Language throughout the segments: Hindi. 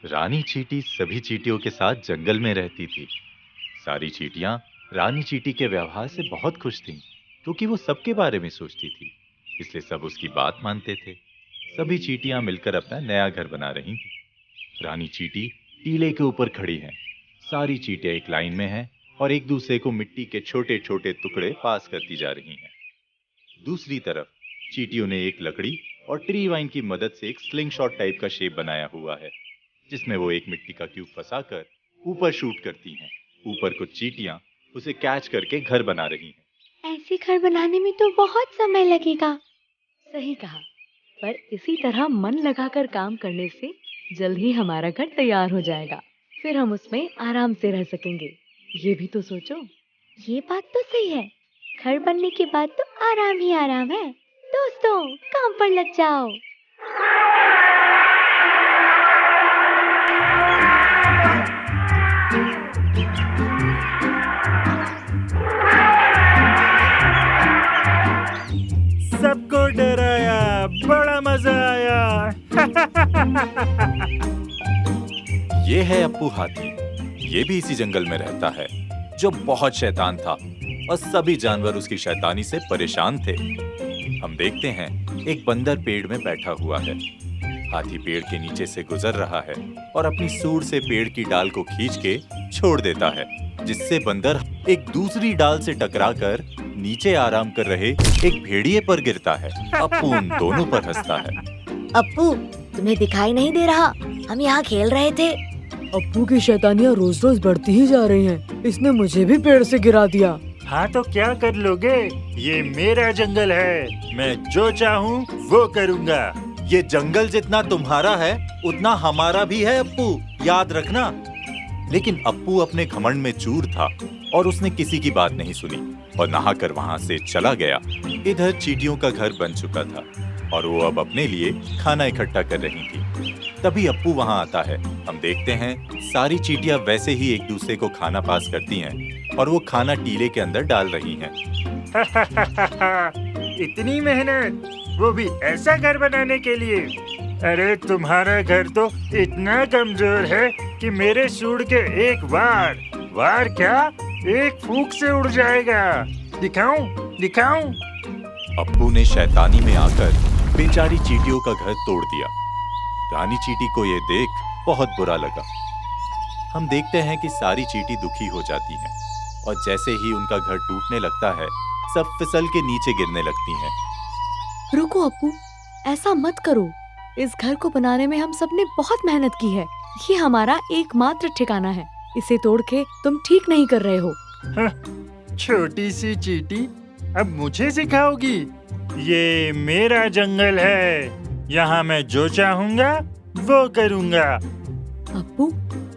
रानी चींटी सभी चींटियों के साथ जंगल में रहती थी। सारी चींटियां रानी चींटी के व्यवहार से बहुत खुश थीं, क्योंकि वो सबके बारे में सोचती थी। इसलिए सब उसकी बात मानते थे। सभी चींटियां मिलकर अपना नया घर बना रही थी। रानी चींटी टीले के ऊपर खड़ी है। सारी चींटियां एक लाइन में हैं और एक दूसरे को मिट्टी के छोटे छोटे टुकड़े पास करती जा रही हैं। दूसरी तरफ चींटियों ने एक लकड़ी और ट्री वाइन की मदद से एक स्लिंग शॉट टाइप का शेप बनाया हुआ है, जिसमें वो एक मिट्टी का क्यूब फंसाकर ऊपर शूट करती हैं। ऊपर कुछ चींटियां उसे कैच करके घर बना रही हैं। ऐसे घर बनाने में तो बहुत समय लगेगा। सही कहा, पर इसी तरह मन लगाकर काम करने से जल्द ही हमारा घर तैयार हो जाएगा। फिर हम उसमें आराम से रह सकेंगे। ये भी तो सोचो। ये बात तो सही है। घर बनने के बाद तो आराम ही आराम है। दोस्तों, काम पर लग जाओ। सबको डराया, बड़ा मजा आया। ये है अप्पू हाथी। ये भी इसी जंगल में रहता है, जो बहुत शैतान था और सभी जानवर उसकी शैतानी से परेशान थे। हम देखते हैं एक बंदर पेड़ में बैठा हुआ है। हाथी पेड़ के नीचे से गुजर रहा है और अपनी सूंड से पेड़ की डाल को खींच के छोड़ देता है, जिससे बंदर एक दूसरी डाल से टकराकर नीचे आराम कर रहे एक भेड़िए पर गिरता है। अप्पू उन दोनों पर हंसता है। अप्पू, तुम्हें दिखाई नहीं दे रहा? हम यहाँ खेल रहे थे। अप्पू की शैतानियाँ रोज रोज बढ़ती ही जा रही हैं। इसने मुझे भी पेड़ से गिरा दिया। हाँ तो क्या कर लोगे? ये मेरा जंगल है, मैं जो चाहूँ वो करूँगा। ये जंगल जितना तुम्हारा है उतना हमारा भी है अप्पू, याद रखना। लेकिन अप्पू अपने घमंड में चूर था और उसने किसी की बात नहीं सुनी और नहाकर वहां से चला गया। इधर चींटियों का घर बन चुका था और वो अब अपने लिए खाना इकट्ठा कर रही थी। तभी अप्पू वहां आता है। हम देखते हैं सारी चींटियां वैसे ही एक दूसरे को खाना पास करती हैं और वो खाना टीले के अंदर डाल रही हैं। इतनी मेहनत, वो भी ऐसा घर बनाने के लिए? अरे तुम्हारा घर तो इतना कमजोर है कि मेरे सूंड के एक वार क्या, एक फूंक से उड़ जाएगा। दिखाऊं? अप्पू ने शैतानी में आकर बेचारी चींटियों का घर तोड़ दिया। रानी चींटी को ये देख बहुत बुरा लगा। हम देखते हैं कि सारी चींटी दुखी हो जाती हैं और जैसे ही उनका घर टूटने लगता है, सब फिसल के नीचे गिरने लगती हैं। रुको अप्पू, ऐसा मत करो। इस घर को बनाने में हम सबने बहुत मेहनत की है। ये हमारा एकमात्र ठिकाना है। इसे तोड़ के तुम ठीक नहीं कर रहे हो। छोटी सी चींटी, अब मुझे सिखाओगी? ये मेरा जंगल है, यहाँ मैं जो चाहूँगा वो करूँगा। अप्पू,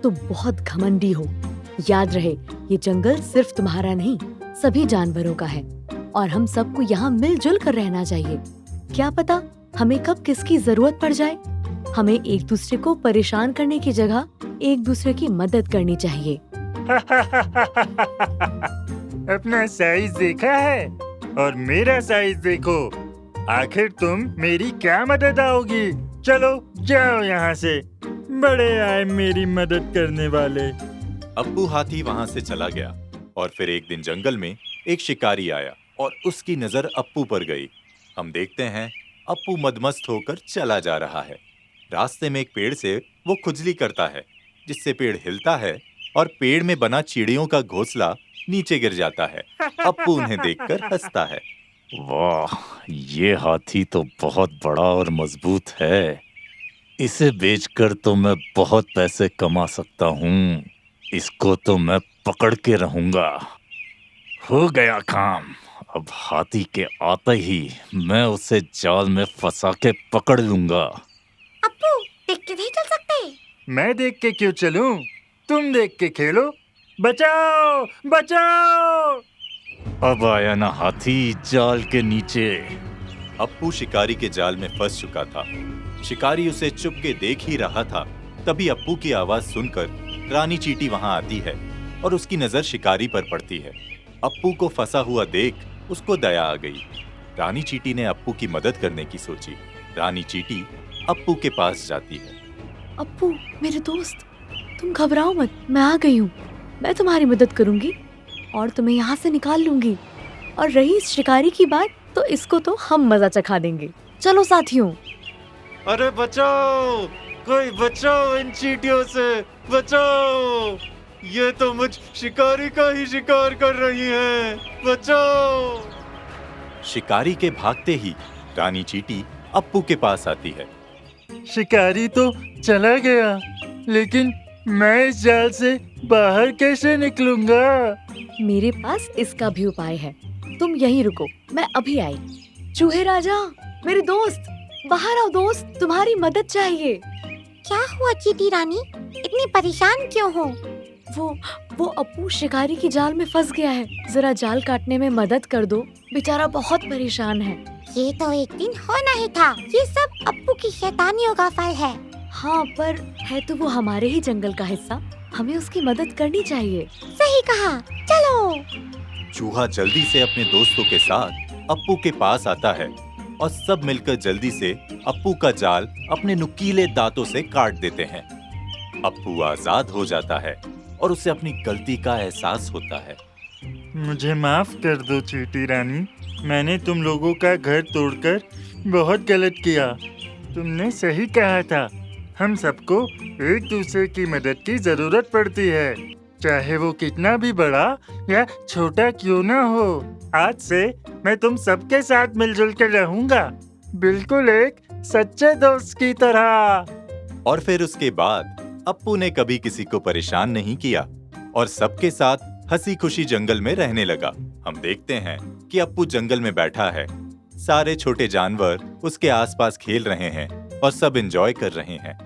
तुम बहुत घमंडी हो। याद रहे, ये जंगल सिर्फ तुम्हारा नहीं, सभी जानवरों का है और हम सबको यहाँ मिलजुल कर रहना चाहिए। क्या पता हमें कब किसकी जरूरत पड़ जाए। हमें एक दूसरे को परेशान करने की जगह एक दूसरे की मदद करनी चाहिए। अपना साइज देखा है और मेरा साइज देखो। आखिर तुम मेरी क्या मदद आओगी? चलो जाओ यहाँ से। बड़े आए मेरी मदद करने वाले। अप्पू हाथी वहां से चला गया और फिर एक दिन जंगल में एक शिकारी आया और उसकी नजर अप्पू पर गई। हम देखते हैं अप्पू मदमस्त होकर चला जा रहा है। रास्ते में एक पेड़ से वो खुजली करता है, जिससे पेड़ हिलता है और पेड़ में बना चिड़ियों का घोंसला नीचे गिर जाता है। अप्पू उन्हें देखकर हंसता है। वाह, ये हाथी तो बहुत बड़ा और मजबूत है। इसे बेचकर तो मैं बहुत पैसे कमा सकता हूँ। इसको तो मैं पकड़ के रहूंगा। हो गया काम। अब हाथी के आते ही मैं उसे जाल में फंसा के पकड़ लूंगा। अप्पू, देख के नहीं चल सकते? मैं देख के क्यों चलूं? तुम देख के खेलो। बचाओ बचाओ! अब आया ना हाथी जाल के नीचे। अप्पू शिकारी के जाल में फंस चुका था। शिकारी उसे चुपके देख ही रहा था। तभी अप्पू की आवाज सुनकर रानी चींटी वहां आती है और उसकी नजर शिकारी पर पड़ती है। अप्पू को फंसा हुआ देख उसको दया आ गई। रानी चींटी ने अप्पू की मदद करने की सोची। रानी चींटी अप्पू के पास जाती है। अप्पू मेरे दोस्त, तुम घबराओ मत, मैं आ गई हूँ। मैं तुम्हारी मदद करूंगी और तुम्हें यहाँ से निकाल लूंगी। और रही इस शिकारी की बात, तो इसको तो हम मजा चखा देंगे। चलो साथियों। अरे बचाओ, कोई बचाओ इन चींटियों से, बचाओ। ये तो मुझ शिकारी का ही शिकार कर रही हैं, बचाओ। शिकारी के भागते ही रानी चींटी अप्पू के पास आती है। शिकारी तो चला गया, लेकिन मैं इस जाल से बाहर कैसे निकलूंगा? मेरे पास इसका भी उपाय है, तुम यहीं रुको, मैं अभी आई। चूहे राजा, मेरे दोस्त, बाहर आओ दोस्त, तुम्हारी मदद चाहिए। क्या हुआ चींटी रानी, इतनी परेशान क्यों हो? वो अप्पू शिकारी की जाल में फंस गया है, जरा जाल काटने में मदद कर दो, बेचारा बहुत परेशान है। ये तो एक दिन होना ही था, ये सब अप्पू की शैतानियों का फल है। हाँ, पर है तो वो हमारे ही जंगल का हिस्सा, हमें उसकी मदद करनी चाहिए। सही कहा, चलो। चूहा जल्दी से अपने दोस्तों के साथ अप्पू के पास आता है और सब मिलकर जल्दी से अप्पू का जाल अपने नुकीले दांतों से काट देते हैं। अप्पू आजाद हो जाता है और उसे अपनी गलती का एहसास होता है। मुझे माफ कर दो चींटी रानी, मैंने तुम लोगों का घर तोड़कर बहुत गलत किया। तुमने सही कहा था, हम सबको एक दूसरे की मदद की जरूरत पड़ती है, चाहे वो कितना भी बड़ा या छोटा क्यों ना हो। आज से मैं तुम सबके साथ मिलजुल कर रहूंगा, बिल्कुल एक सच्चे दोस्त की तरह। और फिर उसके बाद अप्पू ने कभी किसी को परेशान नहीं किया और सबके साथ हंसी खुशी जंगल में रहने लगा। हम देखते हैं कि अप्पू जंगल में बैठा है, सारे छोटे जानवर उसके आसपास खेल रहे हैं और सब एंजॉय कर रहे हैं।